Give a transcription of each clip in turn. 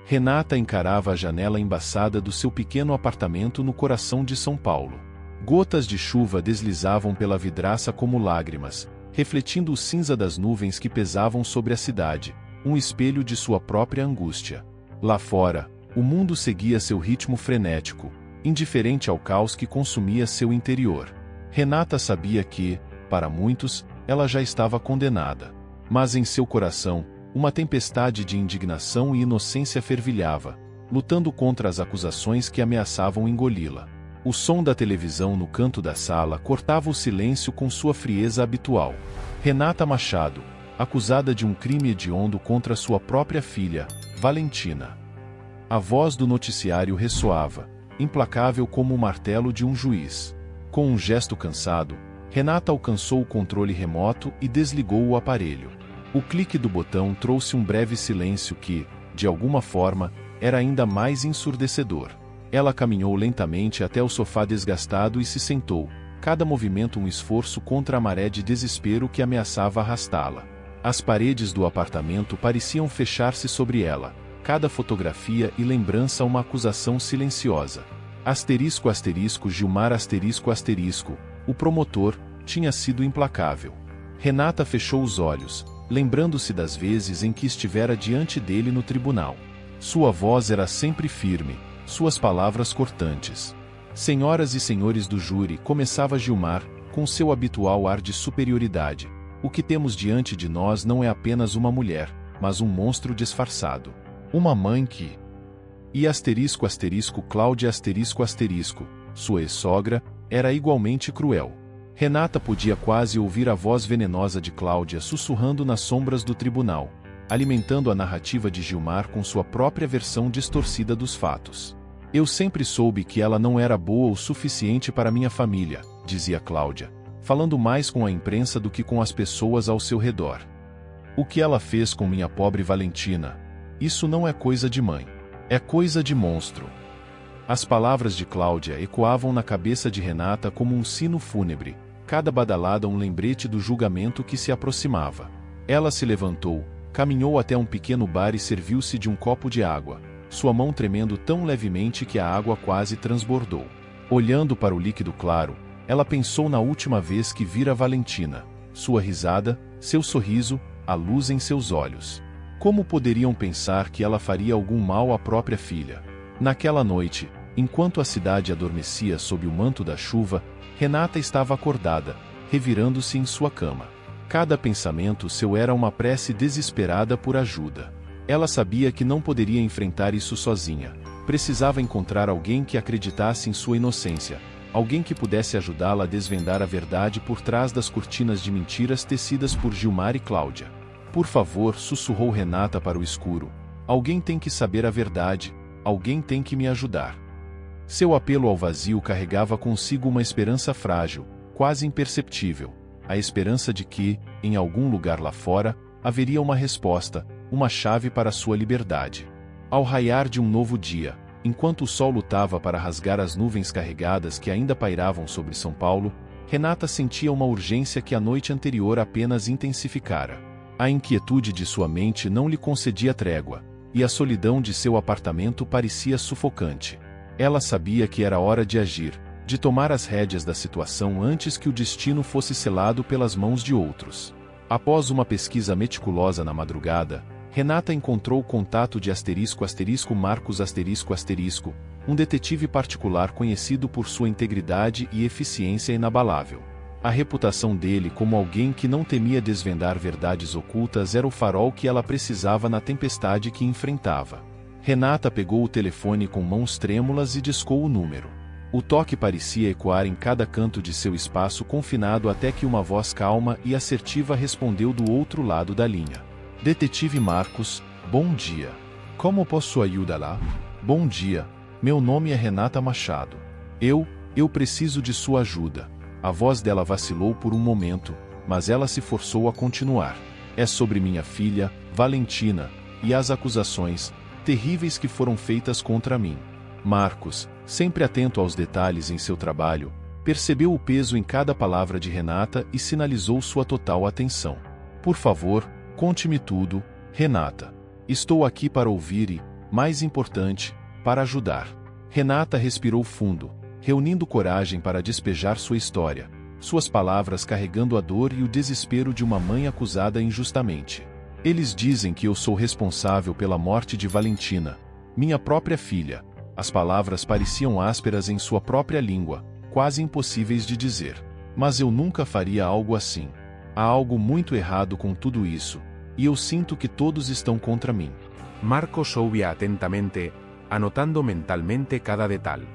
Renata encarava a janela embaçada do seu pequeno apartamento no coração de São Paulo. Gotas de chuva deslizavam pela vidraça como lágrimas, refletindo o cinza das nuvens que pesavam sobre a cidade, um espelho de sua própria angústia. Lá fora, o mundo seguia seu ritmo frenético, indiferente ao caos que consumia seu interior. Renata sabia que, para muitos, ela já estava condenada. Mas em seu coração, uma tempestade de indignação e inocência fervilhava, lutando contra as acusações que ameaçavam engoli-la. O som da televisão no canto da sala cortava o silêncio com sua frieza habitual. Renata Machado, acusada de um crime hediondo contra sua própria filha, Valentina. A voz do noticiário ressoava, implacável como o martelo de um juiz. Com um gesto cansado, Renata alcançou o controle remoto e desligou o aparelho. O clique do botão trouxe um breve silêncio que, de alguma forma, era ainda mais ensurdecedor. Ela caminhou lentamente até o sofá desgastado e se sentou, cada movimento um esforço contra a maré de desespero que ameaçava arrastá-la. As paredes do apartamento pareciam fechar-se sobre ela, cada fotografia e lembrança uma acusação silenciosa. Asterisco asterisco Gilmar asterisco asterisco, o promotor, tinha sido implacável. Renata fechou os olhos, lembrando-se das vezes em que estivera diante dele no tribunal. Sua voz era sempre firme, suas palavras cortantes. Senhoras e senhores do júri, começava Gilmar, com seu habitual ar de superioridade. O que temos diante de nós não é apenas uma mulher, mas um monstro disfarçado. Uma mãe que... E asterisco asterisco Cláudia asterisco asterisco, sua ex-sogra, era igualmente cruel. Renata podia quase ouvir a voz venenosa de Cláudia sussurrando nas sombras do tribunal, alimentando a narrativa de Gilmar com sua própria versão distorcida dos fatos. Eu sempre soube que ela não era boa o suficiente para minha família, dizia Cláudia, falando mais com a imprensa do que com as pessoas ao seu redor. O que ela fez com minha pobre Valentina? Isso não é coisa de mãe. É coisa de monstro. As palavras de Cláudia ecoavam na cabeça de Renata como um sino fúnebre, cada badalada um lembrete do julgamento que se aproximava. Ela se levantou, caminhou até um pequeno bar e serviu-se de um copo de água, sua mão tremendo tão levemente que a água quase transbordou. Olhando para o líquido claro, ela pensou na última vez que vira Valentina, sua risada, seu sorriso, a luz em seus olhos. Como poderiam pensar que ela faria algum mal à própria filha? Naquela noite, enquanto a cidade adormecia sob o manto da chuva, Renata estava acordada, revirando-se em sua cama. Cada pensamento seu era uma prece desesperada por ajuda. Ela sabia que não poderia enfrentar isso sozinha. Precisava encontrar alguém que acreditasse em sua inocência, alguém que pudesse ajudá-la a desvendar a verdade por trás das cortinas de mentiras tecidas por Gilmar e Cláudia. Por favor, sussurrou Renata para o escuro. Alguém tem que saber a verdade, alguém tem que me ajudar. Seu apelo ao vazio carregava consigo uma esperança frágil, quase imperceptível, a esperança de que, em algum lugar lá fora, haveria uma resposta, uma chave para sua liberdade. Ao raiar de um novo dia, enquanto o sol lutava para rasgar as nuvens carregadas que ainda pairavam sobre São Paulo, Renata sentia uma urgência que a noite anterior apenas intensificara. A inquietude de sua mente não lhe concedia trégua, e a solidão de seu apartamento parecia sufocante. Ela sabia que era hora de agir, de tomar as rédeas da situação antes que o destino fosse selado pelas mãos de outros. Após uma pesquisa meticulosa na madrugada, Renata encontrou o contato de Marcos um detetive particular conhecido por sua integridade e eficiência inabalável. A reputação dele como alguém que não temia desvendar verdades ocultas era o farol que ela precisava na tempestade que enfrentava. Renata pegou o telefone com mãos trêmulas e discou o número. O toque parecia ecoar em cada canto de seu espaço confinado até que uma voz calma e assertiva respondeu do outro lado da linha. Detetive Marcos, bom dia. Como posso ajudá-la? Bom dia, meu nome é Renata Machado. Eu preciso de sua ajuda. A voz dela vacilou por um momento, mas ela se forçou a continuar. É sobre minha filha, Valentina, e as acusações terríveis que foram feitas contra mim. Marcos, sempre atento aos detalhes em seu trabalho, percebeu o peso em cada palavra de Renata e sinalizou sua total atenção. Por favor, conte-me tudo, Renata. Estou aqui para ouvir mais importante, para ajudar. Renata respirou fundo, reunindo coragem para despejar sua história, suas palavras carregando a dor e o desespero de uma mãe acusada injustamente. Eles dizem que eu sou responsável pela morte de Valentina, minha própria filha. As palavras pareciam ásperas em sua própria língua, quase impossíveis de dizer. Mas eu nunca faria algo assim. Há algo muito errado com tudo isso, e eu sinto que todos estão contra mim. Marcos ouvia atentamente, anotando mentalmente cada detalhe.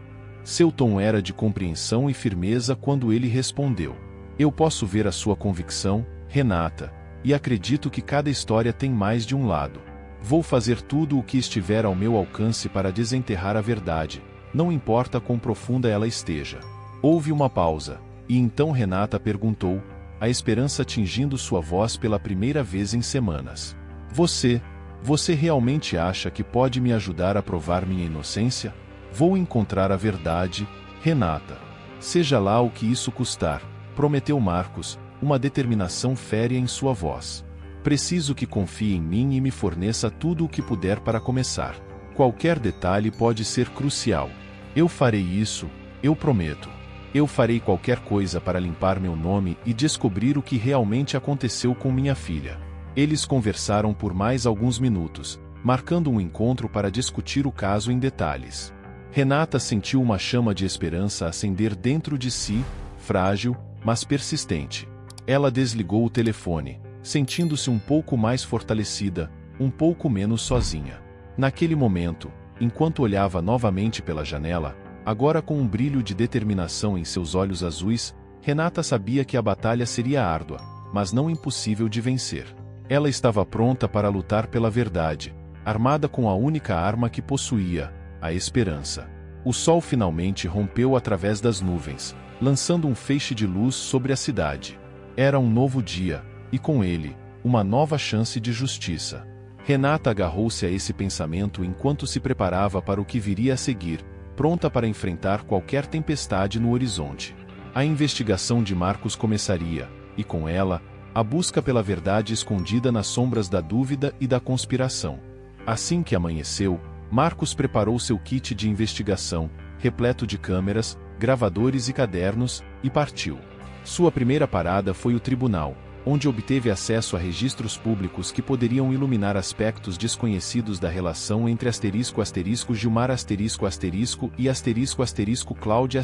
Seu tom era de compreensão e firmeza quando ele respondeu. Eu posso ver a sua convicção, Renata, e acredito que cada história tem mais de um lado. Vou fazer tudo o que estiver ao meu alcance para desenterrar a verdade, não importa quão profunda ela esteja. Houve uma pausa, e então Renata perguntou, a esperança tingindo sua voz pela primeira vez em semanas. Você realmente acha que pode me ajudar a provar minha inocência? Vou encontrar a verdade, Renata. Seja lá o que isso custar, prometeu Marcos, uma determinação férrea em sua voz. Preciso que confie em mim e me forneça tudo o que puder para começar. Qualquer detalhe pode ser crucial. Eu farei isso, eu prometo. Eu farei qualquer coisa para limpar meu nome e descobrir o que realmente aconteceu com minha filha. Eles conversaram por mais alguns minutos, marcando um encontro para discutir o caso em detalhes. Renata sentiu uma chama de esperança acender dentro de si, frágil, mas persistente. Ela desligou o telefone, sentindo-se um pouco mais fortalecida, um pouco menos sozinha. Naquele momento, enquanto olhava novamente pela janela, agora com um brilho de determinação em seus olhos azuis, Renata sabia que a batalha seria árdua, mas não impossível de vencer. Ela estava pronta para lutar pela verdade, armada com a única arma que possuía, a esperança. O sol finalmente rompeu através das nuvens, lançando um feixe de luz sobre a cidade. Era um novo dia, e com ele, uma nova chance de justiça. Renata agarrou-se a esse pensamento enquanto se preparava para o que viria a seguir, pronta para enfrentar qualquer tempestade no horizonte. A investigação de Marcos começaria, e com ela, a busca pela verdade escondida nas sombras da dúvida e da conspiração. Assim que amanheceu, Marcos preparou seu kit de investigação, repleto de câmeras, gravadores e cadernos, e partiu. Sua primeira parada foi o tribunal, onde obteve acesso a registros públicos que poderiam iluminar aspectos desconhecidos da relação entre **Gilmar** e **Cláudia**.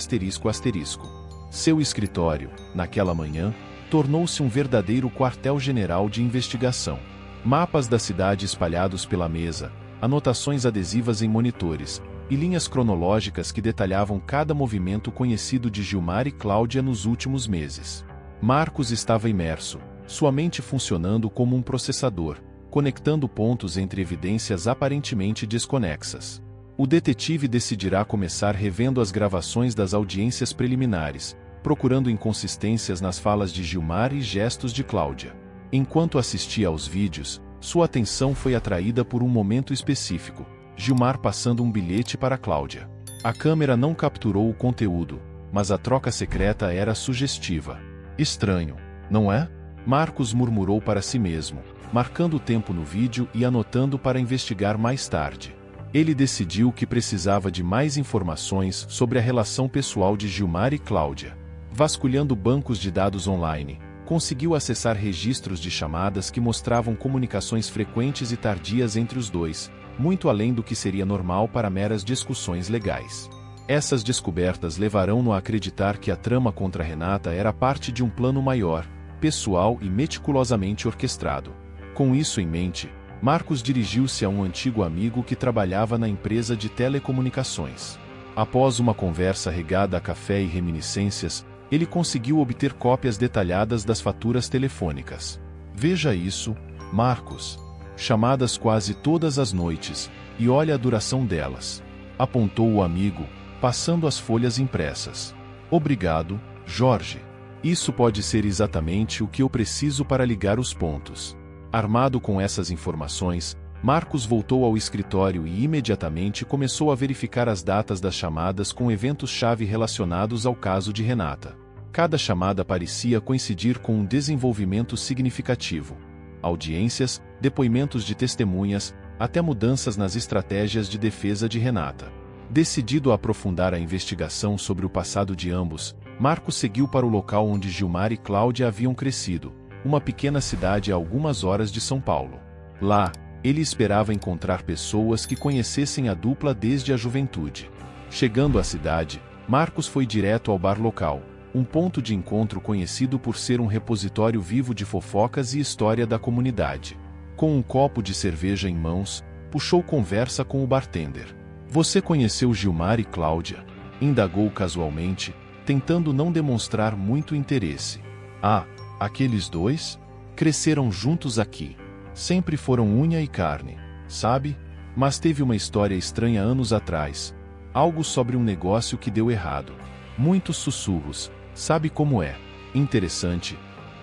Seu escritório, naquela manhã, tornou-se um verdadeiro quartel-general de investigação. Mapas da cidade espalhados pela mesa, anotações adesivas em monitores, e linhas cronológicas que detalhavam cada movimento conhecido de Gilmar e Cláudia nos últimos meses. Marcos estava imerso, sua mente funcionando como um processador, conectando pontos entre evidências aparentemente desconexas. O detetive decidirá começar revendo as gravações das audiências preliminares, procurando inconsistências nas falas de Gilmar e gestos de Cláudia. Enquanto assistia aos vídeos, sua atenção foi atraída por um momento específico, Gilmar passando um bilhete para Cláudia. A câmera não capturou o conteúdo, mas a troca secreta era sugestiva. Estranho, não é? Marcos murmurou para si mesmo, marcando o tempo no vídeo e anotando para investigar mais tarde. Ele decidiu que precisava de mais informações sobre a relação pessoal de Gilmar e Cláudia. Vasculhando bancos de dados online, conseguiu acessar registros de chamadas que mostravam comunicações frequentes e tardias entre os dois, muito além do que seria normal para meras discussões legais. Essas descobertas levarão-no a acreditar que a trama contra Renata era parte de um plano maior, pessoal e meticulosamente orquestrado. Com isso em mente, Marcos dirigiu-se a um antigo amigo que trabalhava na empresa de telecomunicações. Após uma conversa regada a café e reminiscências, ele conseguiu obter cópias detalhadas das faturas telefônicas. Veja isso, Marcos. Chamadas quase todas as noites, e olha a duração delas. Apontou o amigo, passando as folhas impressas. Obrigado, Jorge. Isso pode ser exatamente o que eu preciso para ligar os pontos. Armado com essas informações, Marcos voltou ao escritório e imediatamente começou a verificar as datas das chamadas com eventos-chave relacionados ao caso de Renata. Cada chamada parecia coincidir com um desenvolvimento significativo. Audiências, depoimentos de testemunhas, até mudanças nas estratégias de defesa de Renata. Decidido a aprofundar a investigação sobre o passado de ambos, Marcos seguiu para o local onde Gilmar e Cláudia haviam crescido, uma pequena cidade a algumas horas de São Paulo. Lá, ele esperava encontrar pessoas que conhecessem a dupla desde a juventude. Chegando à cidade, Marcos foi direto ao bar local, um ponto de encontro conhecido por ser um repositório vivo de fofocas e história da comunidade. Com um copo de cerveja em mãos, puxou conversa com o bartender. "Você conheceu Gilmar e Cláudia?" indagou casualmente, tentando não demonstrar muito interesse. "Ah, aqueles dois? Cresceram juntos aqui. Sempre foram unha e carne, sabe? Mas teve uma história estranha anos atrás. Algo sobre um negócio que deu errado. Muitos sussurros, sabe como é? Interessante."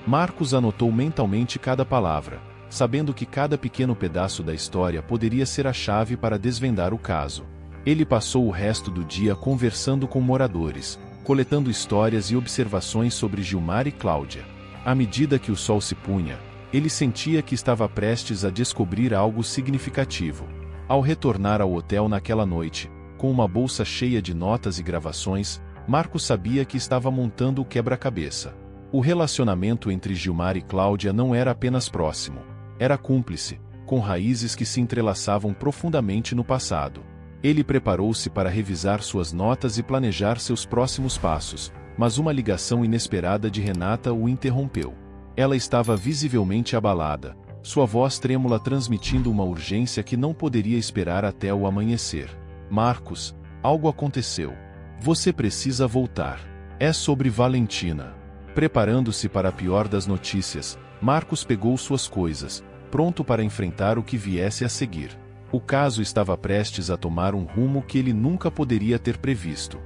Marcos anotou mentalmente cada palavra, sabendo que cada pequeno pedaço da história poderia ser a chave para desvendar o caso. Ele passou o resto do dia conversando com moradores, coletando histórias e observações sobre Gilmar e Cláudia. À medida que o sol se punha, ele sentia que estava prestes a descobrir algo significativo. Ao retornar ao hotel naquela noite, com uma bolsa cheia de notas e gravações, Marcos sabia que estava montando o quebra-cabeça. O relacionamento entre Gilmar e Cláudia não era apenas próximo, era cúmplice, com raízes que se entrelaçavam profundamente no passado. Ele preparou-se para revisar suas notas e planejar seus próximos passos, mas uma ligação inesperada de Renata o interrompeu. Ela estava visivelmente abalada, sua voz trêmula transmitindo uma urgência que não poderia esperar até o amanhecer. "Marcos, algo aconteceu. Você precisa voltar. É sobre Valentina." Preparando-se para a pior das notícias, Marcos pegou suas coisas, pronto para enfrentar o que viesse a seguir. O caso estava prestes a tomar um rumo que ele nunca poderia ter previsto.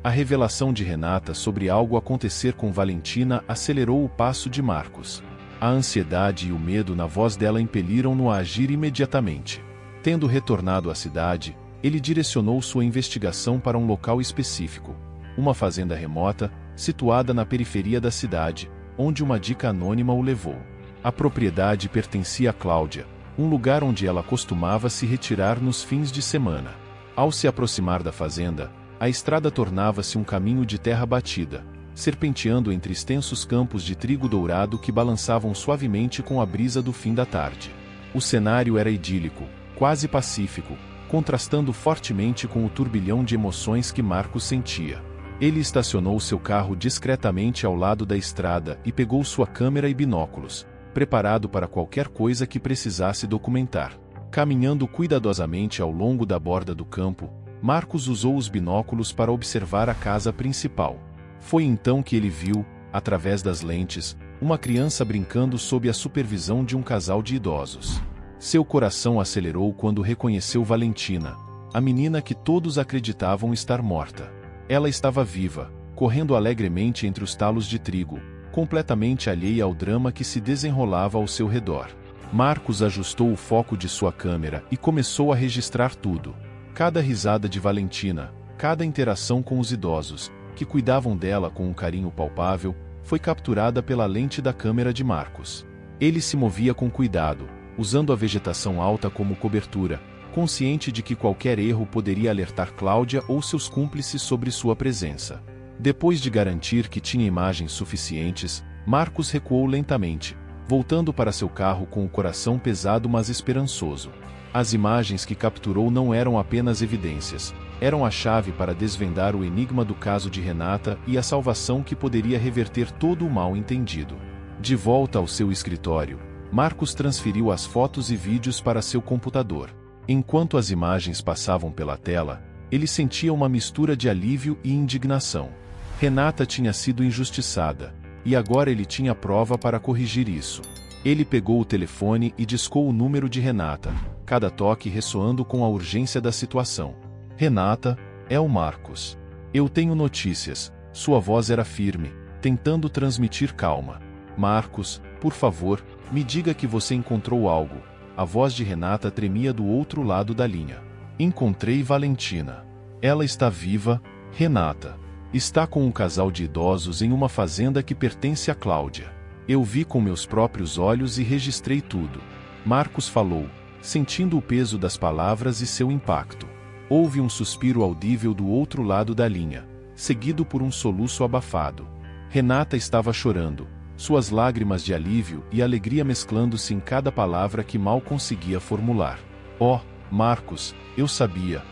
A revelação de Renata sobre algo acontecer com Valentina acelerou o passo de Marcos. A ansiedade e o medo na voz dela impeliram-no a agir imediatamente. Tendo retornado à cidade, ele direcionou sua investigação para um local específico, uma fazenda remota, situada na periferia da cidade, onde uma dica anônima o levou. A propriedade pertencia a Cláudia, um lugar onde ela costumava se retirar nos fins de semana. Ao se aproximar da fazenda, a estrada tornava-se um caminho de terra batida, serpenteando entre extensos campos de trigo dourado que balançavam suavemente com a brisa do fim da tarde. O cenário era idílico, quase pacífico, contrastando fortemente com o turbilhão de emoções que Marcos sentia. Ele estacionou seu carro discretamente ao lado da estrada e pegou sua câmera e binóculos, preparado para qualquer coisa que precisasse documentar. Caminhando cuidadosamente ao longo da borda do campo, Marcos usou os binóculos para observar a casa principal. Foi então que ele viu, através das lentes, uma criança brincando sob a supervisão de um casal de idosos. Seu coração acelerou quando reconheceu Valentina, a menina que todos acreditavam estar morta. Ela estava viva, correndo alegremente entre os talos de trigo, completamente alheia ao drama que se desenrolava ao seu redor. Marcos ajustou o foco de sua câmera e começou a registrar tudo. Cada risada de Valentina, cada interação com os idosos, que cuidavam dela com um carinho palpável, foi capturada pela lente da câmera de Marcos. Ele se movia com cuidado, usando a vegetação alta como cobertura, consciente de que qualquer erro poderia alertar Cláudia ou seus cúmplices sobre sua presença. Depois de garantir que tinha imagens suficientes, Marcos recuou lentamente, voltando para seu carro com o coração pesado mas esperançoso. As imagens que capturou não eram apenas evidências, eram a chave para desvendar o enigma do caso de Renata e a salvação que poderia reverter todo o mal-entendido. De volta ao seu escritório, Marcos transferiu as fotos e vídeos para seu computador. Enquanto as imagens passavam pela tela, ele sentia uma mistura de alívio e indignação. Renata tinha sido injustiçada, e agora ele tinha prova para corrigir isso. Ele pegou o telefone e discou o número de Renata, cada toque ressoando com a urgência da situação. "Renata, é o Marcos. Eu tenho notícias." Sua voz era firme, tentando transmitir calma. "Marcos, por favor, me diga que você encontrou algo." A voz de Renata tremia do outro lado da linha. "Encontrei Valentina. Ela está viva, Renata. Está com um casal de idosos em uma fazenda que pertence a Cláudia. Eu vi com meus próprios olhos e registrei tudo." Marcos falou, sentindo o peso das palavras e seu impacto. Houve um suspiro audível do outro lado da linha, seguido por um soluço abafado. Renata estava chorando, suas lágrimas de alívio e alegria mesclando-se em cada palavra que mal conseguia formular. Oh, Marcos, eu sabia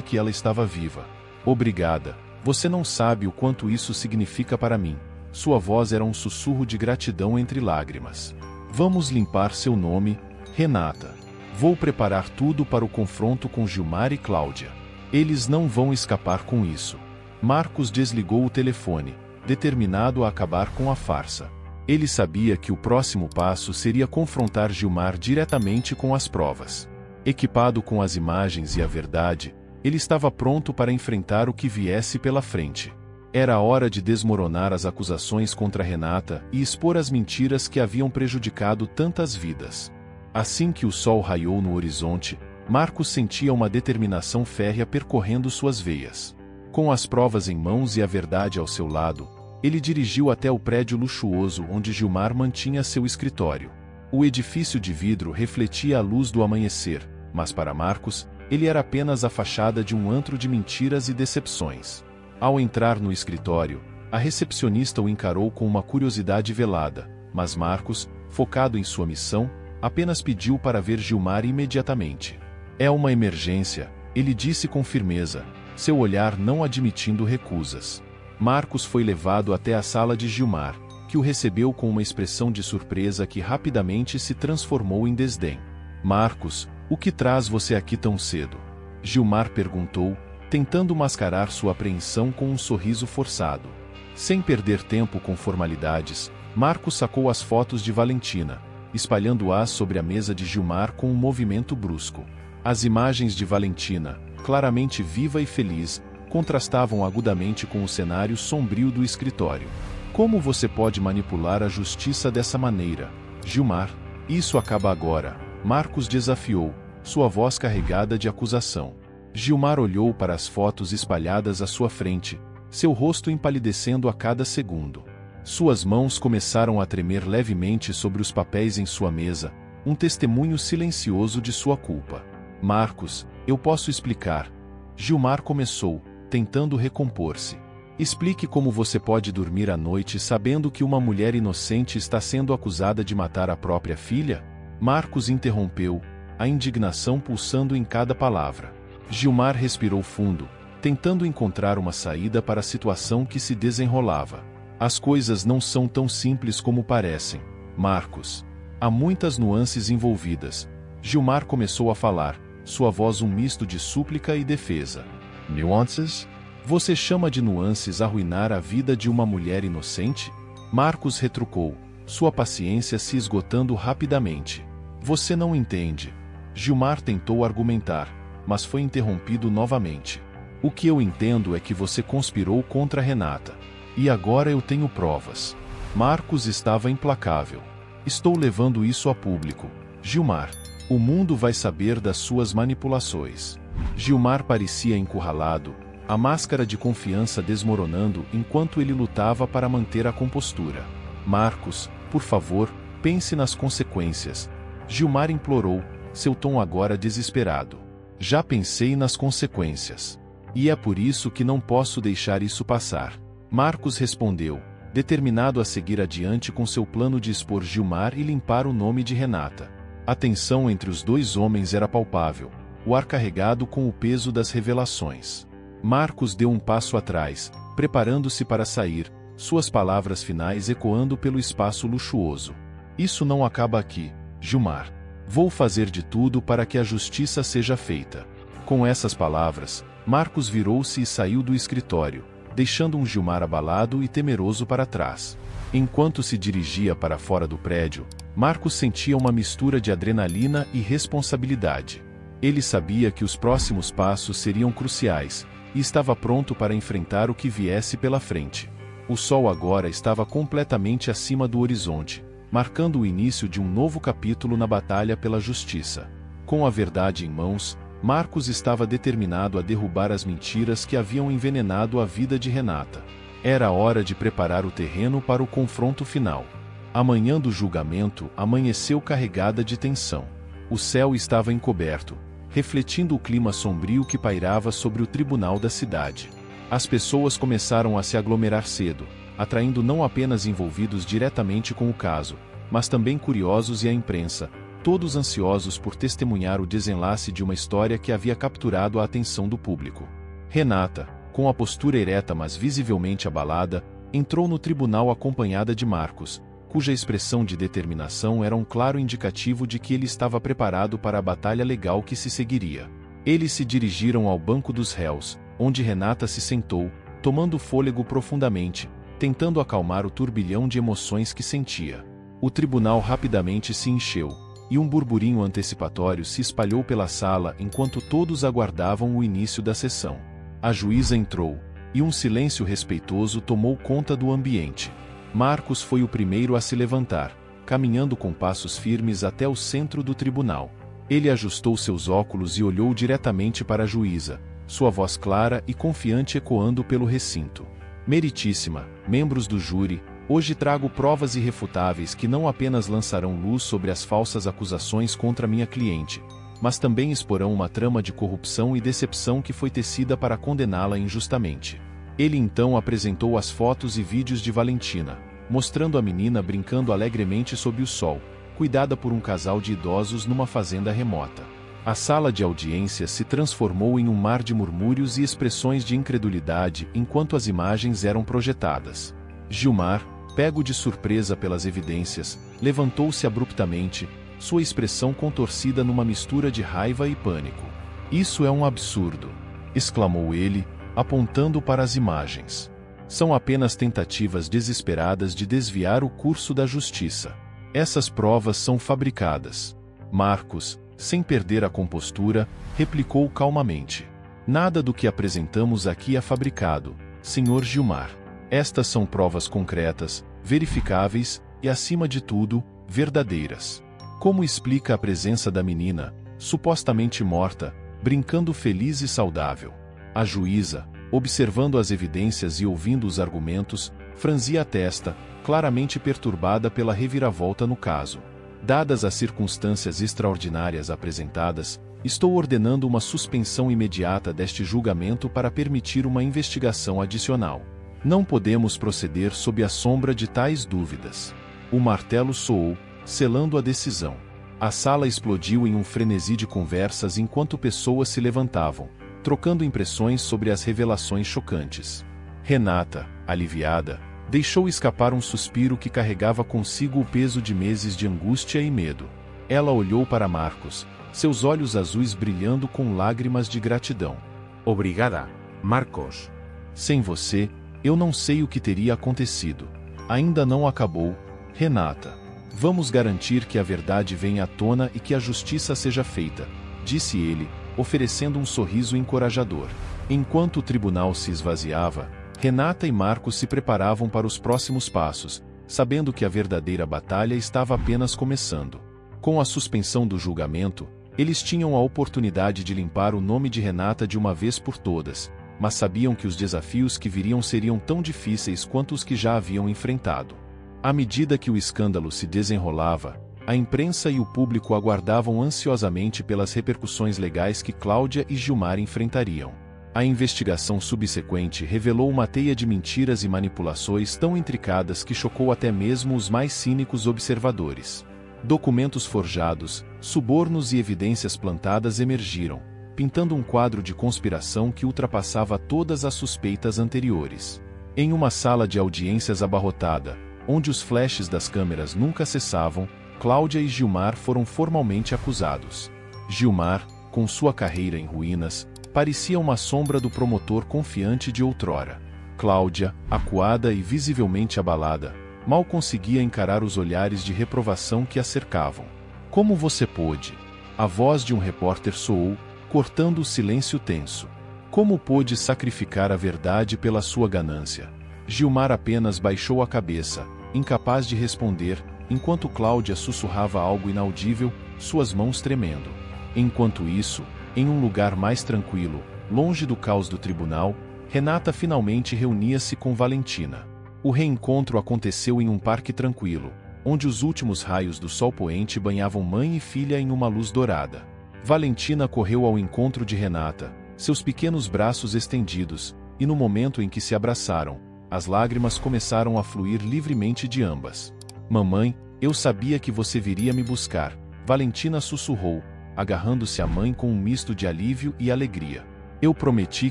que ela estava viva. Obrigada, você não sabe o quanto isso significa para mim. Sua voz era um sussurro de gratidão entre lágrimas. Vamos limpar seu nome, Renata. Vou preparar tudo para o confronto com Gilmar e Cláudia. Eles não vão escapar com isso. Marcos desligou o telefone, determinado a acabar com a farsa. Ele sabia que o próximo passo seria confrontar Gilmar diretamente com as provas. Equipado com as imagens e a verdade, ele estava pronto para enfrentar o que viesse pela frente. Era hora de desmoronar as acusações contra Renata e expor as mentiras que haviam prejudicado tantas vidas. Assim que o sol raiou no horizonte, Marcos sentia uma determinação férrea percorrendo suas veias. Com as provas em mãos e a verdade ao seu lado, ele dirigiu até o prédio luxuoso onde Gilmar mantinha seu escritório. O edifício de vidro refletia a luz do amanhecer, mas para Marcos, ele era apenas a fachada de um antro de mentiras e decepções. Ao entrar no escritório, a recepcionista o encarou com uma curiosidade velada, mas Marcos, focado em sua missão, apenas pediu para ver Gilmar imediatamente. É uma emergência, ele disse com firmeza, seu olhar não admitindo recusas. Marcos foi levado até a sala de Gilmar, que o recebeu com uma expressão de surpresa que rapidamente se transformou em desdém. Marcos, o que traz você aqui tão cedo? Gilmar perguntou, tentando mascarar sua apreensão com um sorriso forçado. Sem perder tempo com formalidades, Marcos sacou as fotos de Valentina, espalhando-as sobre a mesa de Gilmar com um movimento brusco. As imagens de Valentina, claramente viva e feliz, contrastavam agudamente com o cenário sombrio do escritório. Como você pode manipular a justiça dessa maneira, Gilmar? Isso acaba agora, Marcos desafiou, sua voz carregada de acusação. Gilmar olhou para as fotos espalhadas à sua frente, seu rosto empalidecendo a cada segundo. Suas mãos começaram a tremer levemente sobre os papéis em sua mesa, um testemunho silencioso de sua culpa. Marcos, eu posso explicar. Gilmar começou, tentando recompor-se. Explique como você pode dormir à noite sabendo que uma mulher inocente está sendo acusada de matar a própria filha? Marcos interrompeu, a indignação pulsando em cada palavra. Gilmar respirou fundo, tentando encontrar uma saída para a situação que se desenrolava. As coisas não são tão simples como parecem, Marcos. Há muitas nuances envolvidas. Gilmar começou a falar, sua voz um misto de súplica e defesa. Nuances? Você chama de nuances arruinar a vida de uma mulher inocente? Marcos retrucou, sua paciência se esgotando rapidamente. Você não entende. Gilmar tentou argumentar, mas foi interrompido novamente. O que eu entendo é que você conspirou contra Renata. E agora eu tenho provas. Marcos estava implacável. Estou levando isso a público. Gilmar, o mundo vai saber das suas manipulações. Gilmar parecia encurralado, a máscara de confiança desmoronando enquanto ele lutava para manter a compostura. Marcos, por favor, pense nas consequências. Gilmar implorou, seu tom agora desesperado. Já pensei nas consequências. E é por isso que não posso deixar isso passar. Marcos respondeu, determinado a seguir adiante com seu plano de expor Gilmar e limpar o nome de Renata. A tensão entre os dois homens era palpável, o ar carregado com o peso das revelações. Marcos deu um passo atrás, preparando-se para sair, suas palavras finais ecoando pelo espaço luxuoso. Isso não acaba aqui, Gilmar. Vou fazer de tudo para que a justiça seja feita. Com essas palavras, Marcos virou-se e saiu do escritório, deixando um Gilmar abalado e temeroso para trás. Enquanto se dirigia para fora do prédio, Marcos sentia uma mistura de adrenalina e responsabilidade. Ele sabia que os próximos passos seriam cruciais, e estava pronto para enfrentar o que viesse pela frente. O sol agora estava completamente acima do horizonte, marcando o início de um novo capítulo na batalha pela justiça. Com a verdade em mãos, Marcos estava determinado a derrubar as mentiras que haviam envenenado a vida de Renata. Era hora de preparar o terreno para o confronto final. A manhã do julgamento amanheceu carregada de tensão. O céu estava encoberto, refletindo o clima sombrio que pairava sobre o tribunal da cidade. As pessoas começaram a se aglomerar cedo, atraindo não apenas envolvidos diretamente com o caso, mas também curiosos e a imprensa, todos ansiosos por testemunhar o desenlace de uma história que havia capturado a atenção do público. Renata, com a postura ereta mas visivelmente abalada, entrou no tribunal acompanhada de Marcos, cuja expressão de determinação era um claro indicativo de que ele estava preparado para a batalha legal que se seguiria. Eles se dirigiram ao banco dos réus, onde Renata se sentou, tomando fôlego profundamente, tentando acalmar o turbilhão de emoções que sentia. O tribunal rapidamente se encheu, e um burburinho antecipatório se espalhou pela sala enquanto todos aguardavam o início da sessão. A juíza entrou, e um silêncio respeitoso tomou conta do ambiente. Marcos foi o primeiro a se levantar, caminhando com passos firmes até o centro do tribunal. Ele ajustou seus óculos e olhou diretamente para a juíza, sua voz clara e confiante ecoando pelo recinto. Meritíssima, membros do júri, hoje trago provas irrefutáveis que não apenas lançarão luz sobre as falsas acusações contra minha cliente, mas também exporão uma trama de corrupção e decepção que foi tecida para condená-la injustamente. Ele então apresentou as fotos e vídeos de Valentina, mostrando a menina brincando alegremente sob o sol, cuidada por um casal de idosos numa fazenda remota. A sala de audiências se transformou em um mar de murmúrios e expressões de incredulidade enquanto as imagens eram projetadas. Gilmar, pego de surpresa pelas evidências, levantou-se abruptamente, sua expressão contorcida numa mistura de raiva e pânico. "Isso é um absurdo!" exclamou ele, apontando para as imagens. "São apenas tentativas desesperadas de desviar o curso da justiça. Essas provas são fabricadas." Marcos, sem perder a compostura, replicou calmamente: "Nada do que apresentamos aqui é fabricado, Sr. Gilmar. Estas são provas concretas, verificáveis e, acima de tudo, verdadeiras." Como explica a presença da menina, supostamente morta, brincando feliz e saudável? A juíza, observando as evidências e ouvindo os argumentos, franzia a testa, claramente perturbada pela reviravolta no caso. "Dadas as circunstâncias extraordinárias apresentadas, estou ordenando uma suspensão imediata deste julgamento para permitir uma investigação adicional. Não podemos proceder sob a sombra de tais dúvidas." O martelo soou, selando a decisão. A sala explodiu em um frenesi de conversas enquanto pessoas se levantavam, trocando impressões sobre as revelações chocantes. Renata, aliviada, deixou escapar um suspiro que carregava consigo o peso de meses de angústia e medo. Ela olhou para Marcos, seus olhos azuis brilhando com lágrimas de gratidão. "Obrigada, Marcos. Sem você, eu não sei o que teria acontecido. Ainda não acabou, Renata. Vamos garantir que a verdade venha à tona e que a justiça seja feita", disse ele, oferecendo um sorriso encorajador. Enquanto o tribunal se esvaziava, Renata e Marcos se preparavam para os próximos passos, sabendo que a verdadeira batalha estava apenas começando. Com a suspensão do julgamento, eles tinham a oportunidade de limpar o nome de Renata de uma vez por todas, mas sabiam que os desafios que viriam seriam tão difíceis quanto os que já haviam enfrentado. À medida que o escândalo se desenrolava, a imprensa e o público aguardavam ansiosamente pelas repercussões legais que Cláudia e Gilmar enfrentariam. A investigação subsequente revelou uma teia de mentiras e manipulações tão intricadas que chocou até mesmo os mais cínicos observadores. Documentos forjados, subornos e evidências plantadas emergiram, pintando um quadro de conspiração que ultrapassava todas as suspeitas anteriores. Em uma sala de audiências abarrotada, onde os flashes das câmeras nunca cessavam, Cláudia e Gilmar foram formalmente acusados. Gilmar, com sua carreira em ruínas, parecia uma sombra do promotor confiante de outrora. Cláudia, acuada e visivelmente abalada, mal conseguia encarar os olhares de reprovação que a cercavam. "Como você pôde?" A voz de um repórter soou, cortando o silêncio tenso. "Como pôde sacrificar a verdade pela sua ganância?" Gilmar apenas baixou a cabeça, incapaz de responder, enquanto Cláudia sussurrava algo inaudível, suas mãos tremendo. Enquanto isso, em um lugar mais tranquilo, longe do caos do tribunal, Renata finalmente reunia-se com Valentina. O reencontro aconteceu em um parque tranquilo, onde os últimos raios do sol poente banhavam mãe e filha em uma luz dourada. Valentina correu ao encontro de Renata, seus pequenos braços estendidos, e no momento em que se abraçaram, as lágrimas começaram a fluir livremente de ambas. Mamãe, eu sabia que você viria me buscar, Valentina sussurrou, agarrando-se à mãe com um misto de alívio e alegria. Eu prometi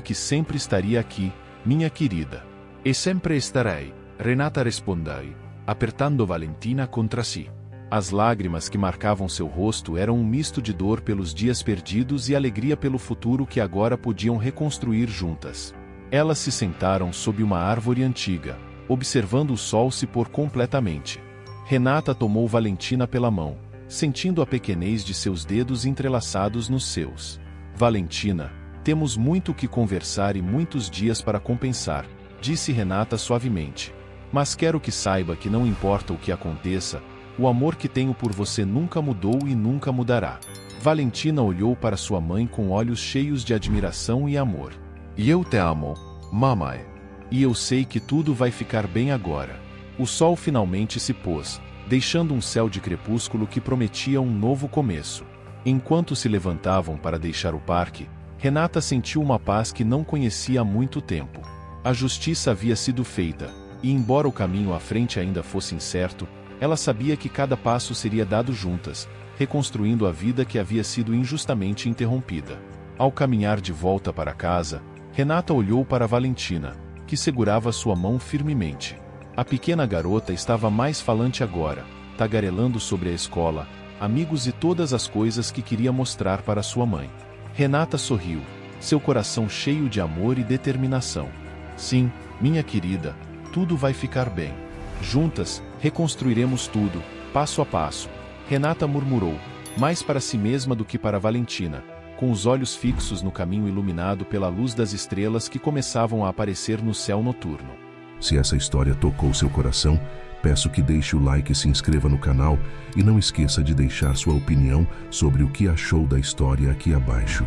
que sempre estaria aqui, minha querida. E sempre estarei, Renata respondeu, apertando Valentina contra si. As lágrimas que marcavam seu rosto eram um misto de dor pelos dias perdidos e alegria pelo futuro que agora podiam reconstruir juntas. Elas se sentaram sob uma árvore antiga, observando o sol se pôr completamente. Renata tomou Valentina pela mão, sentindo a pequenez de seus dedos entrelaçados nos seus. Valentina, temos muito o que conversar e muitos dias para compensar, disse Renata suavemente. Mas quero que saiba que não importa o que aconteça, o amor que tenho por você nunca mudou e nunca mudará. Valentina olhou para sua mãe com olhos cheios de admiração e amor. E eu te amo, mamãe. E eu sei que tudo vai ficar bem agora. O sol finalmente se pôs, deixando um céu de crepúsculo que prometia um novo começo. Enquanto se levantavam para deixar o parque, Renata sentiu uma paz que não conhecia há muito tempo. A justiça havia sido feita, e embora o caminho à frente ainda fosse incerto, ela sabia que cada passo seria dado juntas, reconstruindo a vida que havia sido injustamente interrompida. Ao caminhar de volta para casa, Renata olhou para Valentina, que segurava sua mão firmemente. A pequena garota estava mais falante agora, tagarelando sobre a escola, amigos e todas as coisas que queria mostrar para sua mãe. Renata sorriu, seu coração cheio de amor e determinação. Sim, minha querida, tudo vai ficar bem. Juntas, reconstruiremos tudo, passo a passo. Renata murmurou, mais para si mesma do que para Valentina, com os olhos fixos no caminho iluminado pela luz das estrelas que começavam a aparecer no céu noturno. Se essa história tocou seu coração, peço que deixe o like e se inscreva no canal e não esqueça de deixar sua opinião sobre o que achou da história aqui abaixo.